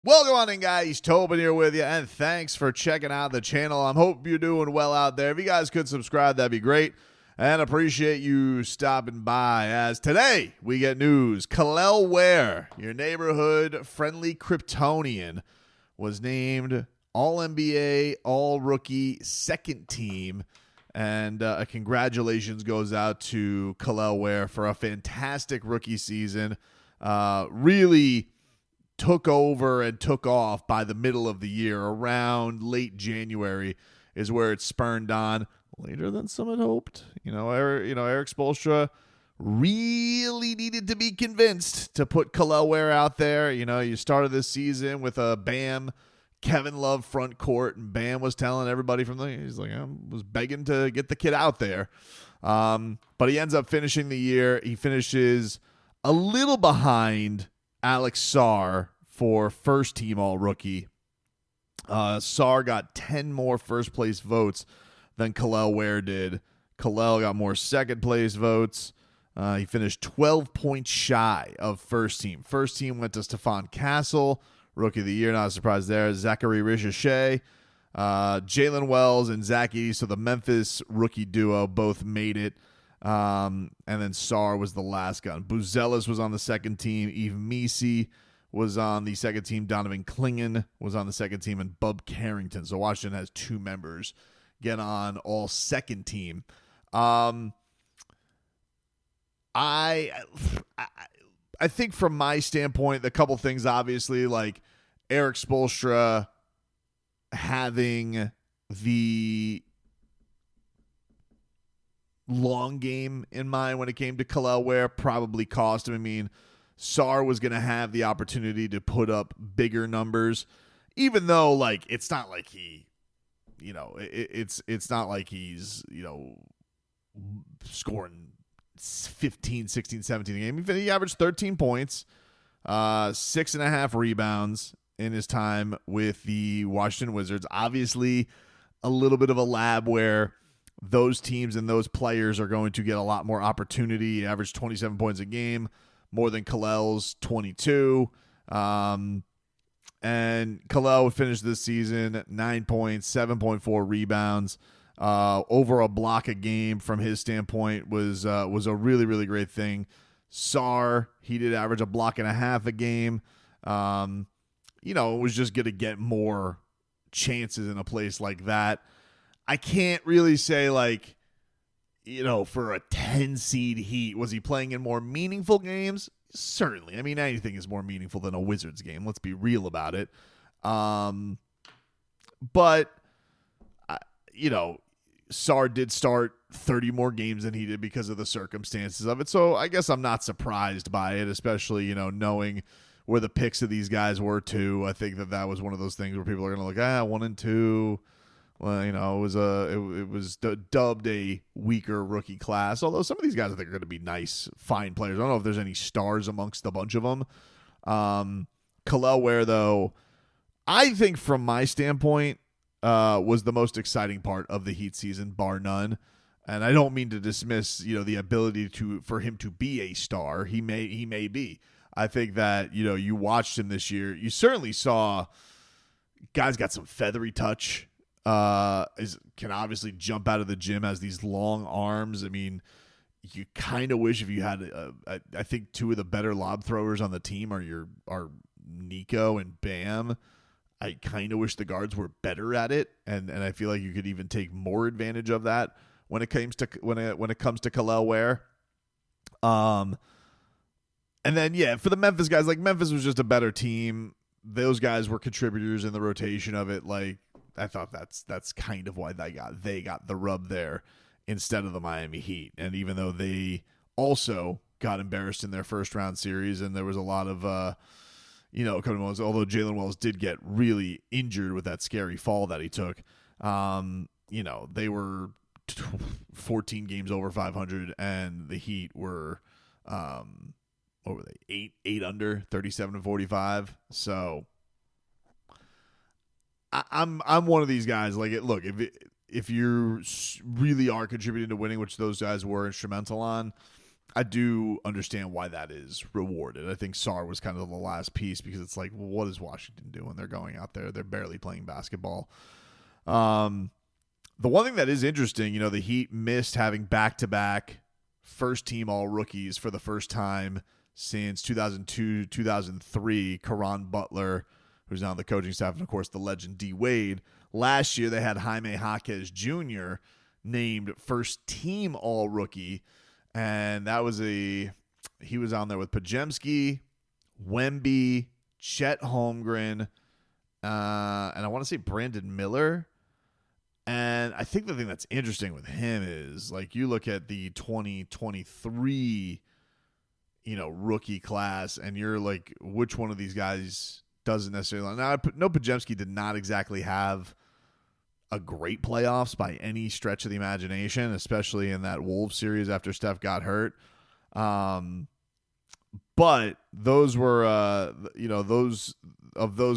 Welcome on in, guys. Tobin here with you, and thanks for checking out the channel. I hope you're doing well out there. If you guys could subscribe, that'd be great, and appreciate you stopping by. As today, we get news. Kel'el Ware, your neighborhood-friendly Kryptonian, was named All-NBA, All-Rookie, second team, and congratulations goes out to Kel'el Ware for a fantastic rookie season. Really took over and took off by the middle of the year. Around late January is where it spurned on, later than some had hoped. Eric Spoelstra really needed to be convinced to put Kel'el Ware out there. You started this season with a Bam, Kevin Love front court, and Bam was telling everybody he's like, I was begging to get the kid out there. But he ends up finishing the year. He finishes a little behind Alex Sarr for first team All-Rookie. Sarr got 10 more first place votes than Kel'el Ware did. Kel'el got more second place votes. He finished 12 points shy of first team. First team went to Stephon Castle, Rookie of the Year, not a surprise there. Zachary Ricochet, Jalen Wells, and Zach Edey. So the Memphis rookie duo both made it. And then Sarr was the last gun. Buzelis was on the second team. Yves Missi was on the second team. Donovan Clingan was on the second team. And Bub Carrington. So Washington has two members get on all second team. I think from my standpoint, the couple things, obviously, like Eric Spoelstra having the long game in mind when it came to Kel'el Ware probably cost him. I mean, Sarr was going to have the opportunity to put up bigger numbers, even though, like, it's not like he, it's not like he's, scoring 15, 16, 17 a game. He averaged 13 points, 6.5 rebounds in his time with the Washington Wizards. Obviously, a little bit of a lab where those teams and those players are going to get a lot more opportunity. He averaged 27 points a game, more than Kel'el's 22. And Kel'el finished this season 9 points, 7.4 rebounds. Over a block a game from his standpoint was a really, really great thing. Sarr, he did average a block and a half a game. It was just going to get more chances in a place like that. I can't really say, for a 10 seed Heat, was he playing in more meaningful games? Certainly. I mean, anything is more meaningful than a Wizards game. Let's be real about it. But Sarr did start 30 more games than he did because of the circumstances of it. So I guess I'm not surprised by it, especially, knowing where the picks of these guys were too. I think that was one of those things where people are going to look, 1 and 2. Well, it was dubbed a weaker rookie class. Although some of these guys I think are going to be nice, fine players. I don't know if there's any stars amongst a bunch of them. Kel'el Ware, though, I think from my standpoint, was the most exciting part of the Heat season, bar none. And I don't mean to dismiss, the ability for him to be a star. He may be. I think that, you watched him this year. You certainly saw guys got some feathery touch. Can obviously jump out of the gym, has these long arms. I mean, you kind of wish if you had, I think two of the better lob throwers on the team are Nico and Bam. I kind of wish the guards were better at it, and I feel like you could even take more advantage of that when it comes to Kel'el Ware. And then for the Memphis guys, Memphis was just a better team. Those guys were contributors in the rotation of it. I thought that's kind of why they got the rub there instead of the Miami Heat. And even though they also got embarrassed in their first round series, and there was a lot of although Jalen Wells did get really injured with that scary fall that he took, they were 14 games over 500, and the Heat were what were they, 8 under, 37-45. So I'm one of these guys. Look, if you really are contributing to winning, which those guys were instrumental on, I do understand why that is rewarded. I think Sarr was kind of the last piece because it's like, well, what is Washington doing? They're going out there. They're barely playing basketball. The one thing that is interesting, the Heat missed having back-to-back first-team all-rookies for the first time since 2002, 2003. Caron Butler, who's now on the coaching staff, and, of course, the legend D. Wade. Last year, they had Jaime Jaquez Jr. named first-team all-rookie. And that was he was on there with Podziemski, Wemby, Chet Holmgren, and I want to say Brandon Miller. And I think the thing that's interesting with him is, like, you look at the 2023, rookie class, and you're like, which one of these guys doesn't necessarily. Now, Podziemski did not exactly have a great playoffs by any stretch of the imagination, especially in that Wolves series after Steph got hurt. But those were, those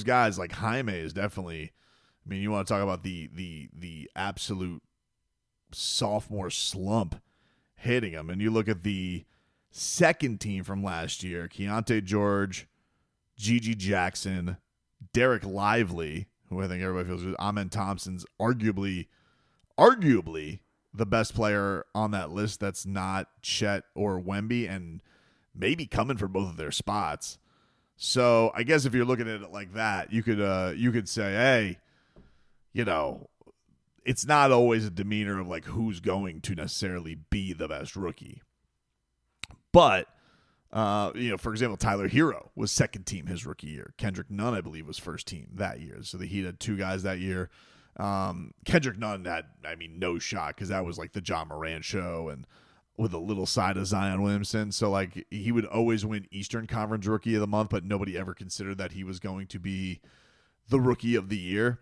guys, like Jaime is definitely, you want to talk about the absolute sophomore slump hitting him. And you look at the second team from last year, Keontae George, Gigi Jackson, Derek Lively, who I think everybody feels good. Amen Thompson's arguably the best player on that list that's not Chet or Wemby, and maybe coming for both of their spots. So I guess if you're looking at it like that, you could say, hey, it's not always a demeanor of like who's going to necessarily be the best rookie. But for example, Tyler Hero was second team his rookie year. Kendrick Nunn, I believe, was first team that year. So the Heat had two guys that year. Kendrick Nunn had, no shot because that was like the John Moran show and with a little side of Zion Williamson. So like he would always win Eastern Conference Rookie of the Month, but nobody ever considered that he was going to be the Rookie of the Year.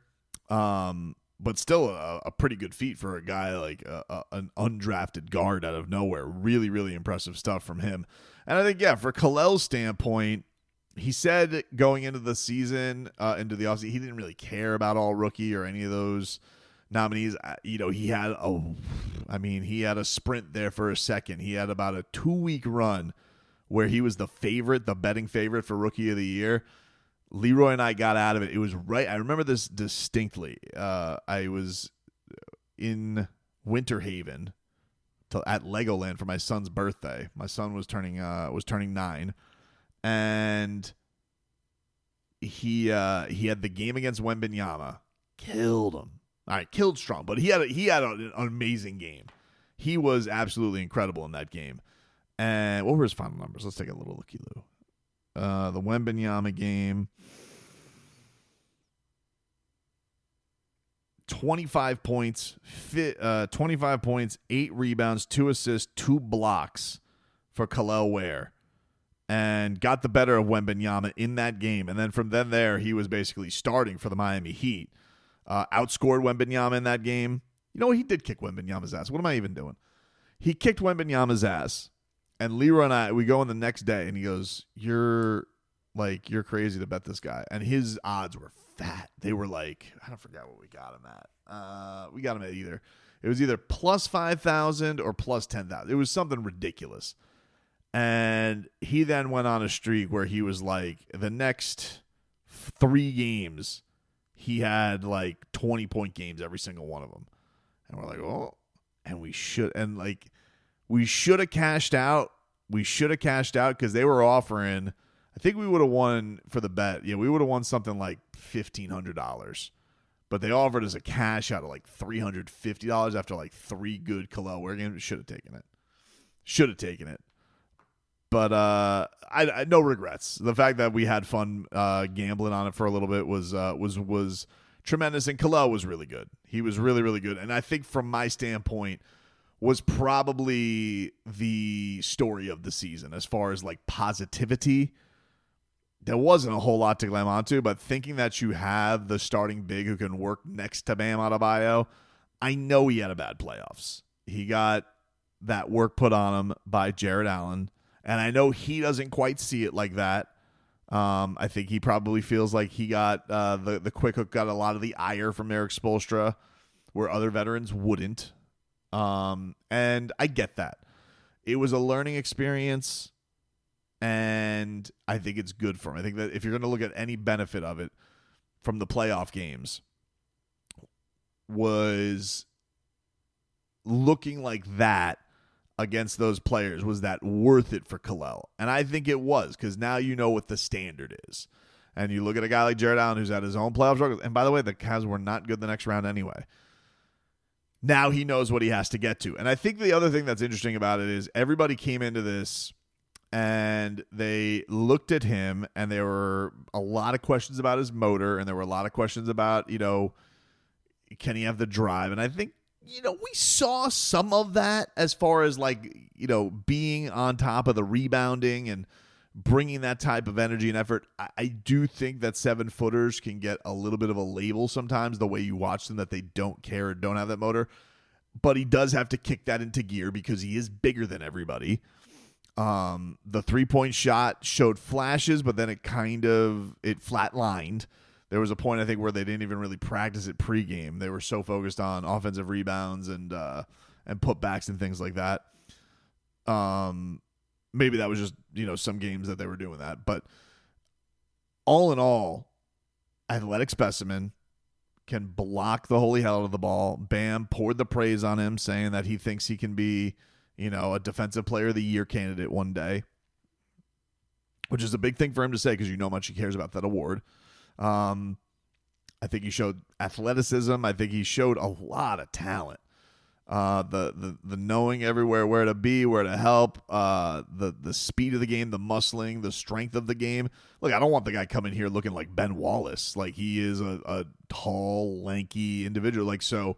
But still a pretty good feat for a guy like an undrafted guard out of nowhere. Really, really impressive stuff from him. And I think, for Kel'el's standpoint, he said going into the season, into the offseason, he didn't really care about all rookie or any of those nominees. He had a sprint there for a second. He had about a 2-week run where he was the betting favorite for Rookie of the Year. Leroy and I got out of it. It was right. I remember this distinctly. I was in Winter Haven at Legoland for my son's birthday. My son was turning 9, and he had the game against Wembanyama. Killed him. All right, killed strong, but he had an amazing game. He was absolutely incredible in that game. And what were his final numbers? Let's take a little looky-loo. The Wembanyama game, 25 points, 8 rebounds, 2 assists, 2 blocks for Kel'el Ware, and got the better of Wembanyama in that game. And then from there, he was basically starting for the Miami Heat. Outscored Wembanyama in that game. He did kick Wembanyama's ass. What am I even doing? He kicked Wembanyama's ass. And Leroy and I, we go in the next day, and he goes, you're crazy to bet this guy. And his odds were fat. They were like, I don't forget what we got him at. We got him at it was either plus 5,000 or plus 10,000. It was something ridiculous. And he then went on a streak where he was like, the next 3 games, he had like 20-point games every single one of them. And we're like, oh, and we should have cashed out. We should have cashed out because they were offering, I think we would have won for the bet. Yeah, we would have won something like $1,500. But they offered us a cash out of like $350 after like 3 good Kel'el Ware games. Should have taken it. But I no regrets. The fact that we had fun gambling on it for a little bit was tremendous. And Kel'el was really good. He was really, really good. And I think from my standpoint, was probably the story of the season as far as like positivity. There wasn't a whole lot to glam onto, but thinking that you have the starting big who can work next to Bam Adebayo, I know he had a bad playoffs. He got that work put on him by Jared Allen, and I know he doesn't quite see it like that. I think he probably feels like he got the quick hook got a lot of the ire from Eric Spoelstra, where other veterans wouldn't. And I get that. it was a learning experience, and I think it's good for him. I think that if you're going to look at any benefit of it from the playoff games, was looking like that against those players. Was that worth it for Kel'el? And I think it was, because now you know what the standard is. And you look at a guy like Jared Allen who's had his own playoff struggles. And by the way, the Cavs were not good the next round anyway. Now he knows what he has to get to. And I think the other thing that's interesting about it is everybody came into this and they looked at him, and there were a lot of questions about his motor, and there were a lot of questions about, can he have the drive? And I think, we saw some of that as far as being on top of the rebounding and bringing that type of energy and effort. I do think that 7-footers can get a little bit of a label sometimes, the way you watch them, that they don't care or don't have that motor. But he does have to kick that into gear because he is bigger than everybody. The 3-point shot showed flashes, but then it flatlined. There was a point, I think, where they didn't even really practice it pregame. They were so focused on offensive rebounds and putbacks and things like that. Maybe that was just, some games that they were doing that. But all in all, athletic specimen, can block the holy hell out of the ball. Bam poured the praise on him, saying that he thinks he can be, a defensive player of the year candidate one day, which is a big thing for him to say because you know how much he cares about that award. I think he showed athleticism. I think he showed a lot of talent. The knowing everywhere where to be, where to help, the speed of the game, the muscling, the strength of the game. Look, I don't want the guy coming here looking like Ben Wallace. Like, he is a tall, lanky individual. So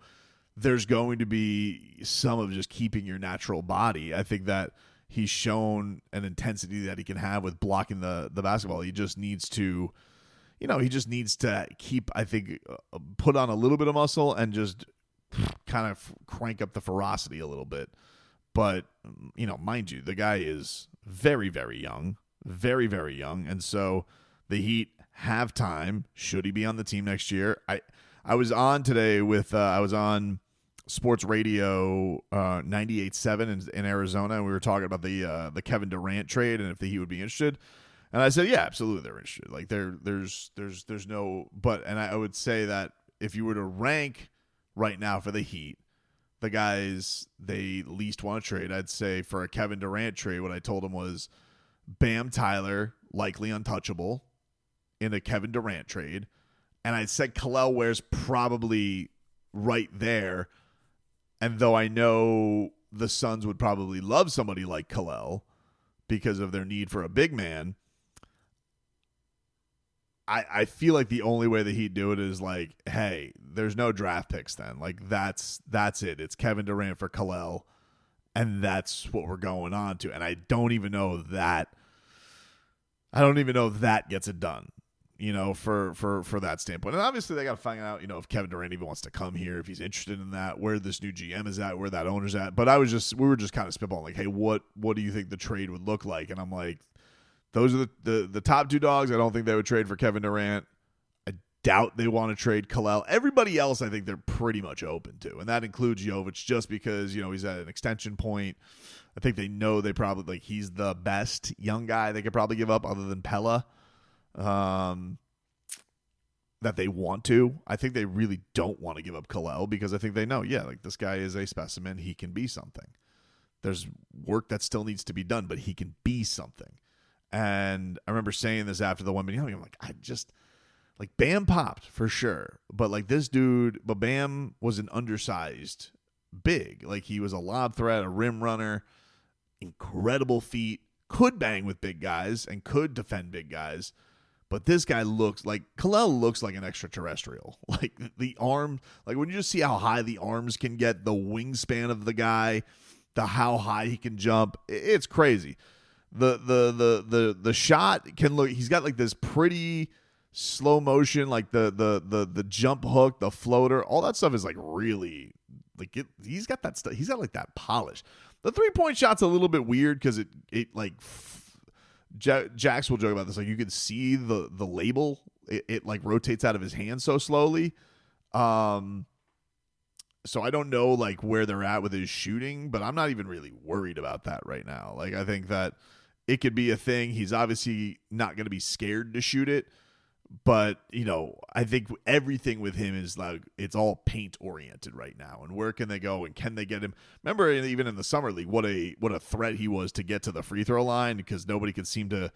there's going to be some of just keeping your natural body. I think that he's shown an intensity that he can have with blocking the basketball. He just needs to, keep, I think, put on a little bit of muscle and just kind of crank up the ferocity a little bit. But, mind you, the guy is very, very young, very, very young. And so the Heat have time. Should he be on the team next year? I was on today with, I was on sports radio 98.7 in Arizona, and we were talking about the Kevin Durant trade and if the Heat would be interested. And I said, yeah, absolutely, they're interested. Like, there's no, but, and I would say that if you were to rank right now for the Heat, the guys they least want to trade, I'd say for a Kevin Durant trade, what I told him was Bam Tyler, likely untouchable in a Kevin Durant trade. And I said Kel'el Ware's probably right there. And though I know the Suns would probably love somebody like Kel'el because of their need for a big man, I feel like the only way that he'd do it is like, hey, there's no draft picks then. Like, that's it. It's Kevin Durant for Kel'el, and that's what we're going on to. And I don't even know that gets it done, for that standpoint. And obviously they got to find out, if Kevin Durant even wants to come here, if he's interested in that, where this new GM is at, where that owner's at. But we were just kind of spitballing, like, hey, what do you think the trade would look like? And I'm like, those are the top two dogs. I don't think they would trade for Kevin Durant. I doubt they want to trade Kel'el. Everybody else, I think they're pretty much open to, and that includes Jovic, just because he's at an extension point. I think they know they probably he's the best young guy they could probably give up other than Pella. That they want to. I think they really don't want to give up Kel'el because I think they know, this guy is a specimen. He can be something. There's work that still needs to be done, but he can be something. And I remember saying this after the 1 minute, I'm like, Bam popped for sure. But Bam was an undersized big. Like, he was a lob threat, a rim runner, incredible feet, could bang with big guys and could defend big guys. But this guy Kel'el looks like an extraterrestrial. Like, the arm, like when you just see how high the arms can get, the wingspan of the guy, how high he can jump, it's crazy. The shot can look, he's got like this pretty slow motion, like the jump hook, the floater, all that stuff is like really like he's got that stuff. He's got like that polish. The 3-point shot's a little bit weird because it like Jax will joke about this. Like, you can see the label. It like rotates out of his hand so slowly. So I don't know like where they're at with his shooting, but I'm not even really worried about that right now. Like I think that it could be a thing. He's obviously not going to be scared to shoot it, but I think everything with him is like it's all paint oriented right now. And where can they go and can they get him? Remember even in the summer league, what a threat he was to get to the free throw line because nobody could seem to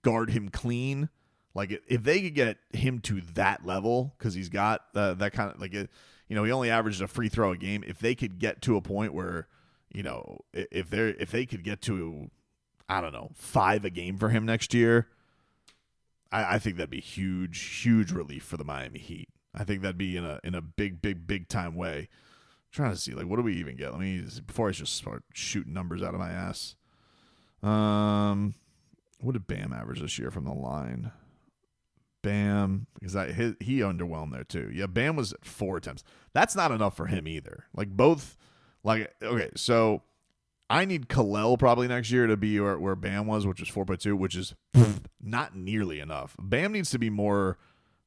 guard him clean. Like if they could get him to that level, because he's got that kind of like it. He only averaged a free throw a game. If they could get to a point where, if they could get to, I don't know, 5 a game for him next year, I think that'd be huge relief for the Miami Heat. I think that'd be in a big time way. I'm trying to see what do we even get? Let me before I just start shooting numbers out of my ass. What did Bam average this year from the line? Bam, because he underwhelmed there too. Yeah, Bam was at 4 attempts. That's not enough for him either. Okay, so I need Kel'el probably next year to be where Bam was, which is 4.2, which is not nearly enough. Bam needs to be more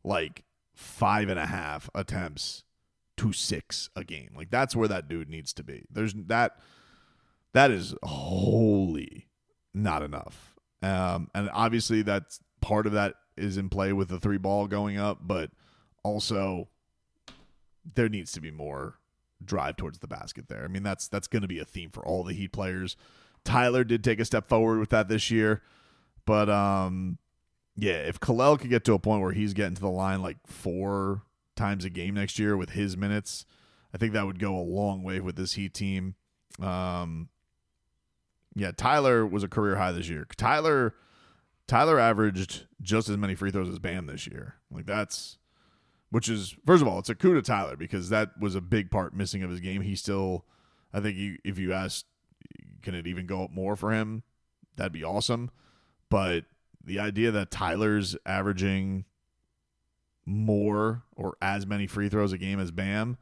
like 5.5 attempts to 6 a game. Like that's where that dude needs to be. There's that is wholly not enough. And obviously that's part of that is in play with the 3 ball going up, but also there needs to be more drive towards the basket there. I mean, that's going to be a theme for all the Heat players. Tyler did take a step forward with that this year, but if Kel'el could get to a point where he's getting to the line like 4 times a game next year with his minutes, I think that would go a long way with this Heat team. Tyler was a career high this year. Tyler averaged just as many free throws as Bam this year. Which is, first of all, it's a coup to Tyler because that was a big part missing of his game. He still, I think if you asked, can it even go up more for him? That'd be awesome. But the idea that Tyler's averaging more or as many free throws a game as Bam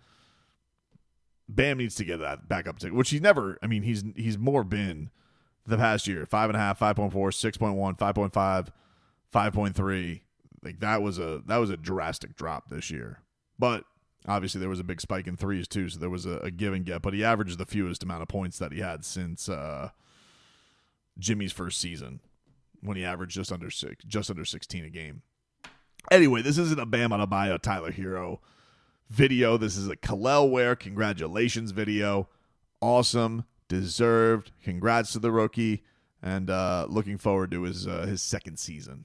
needs to get that back up to, which he's never, I mean, he's more been the past year, 5.5, 5.4, 6.1, 5.5, 5.3. Like that was a drastic drop this year. But obviously there was a big spike in threes too, so there was a give and get. But he averaged the fewest amount of points that he had since Jimmy's first season, when he averaged just under 16 a game. Anyway, this isn't a Bam Adebayo Tyler Hero video. This is a Kel'el Ware congratulations video. Awesome. Deserved. Congrats to the rookie, and looking forward to his second season.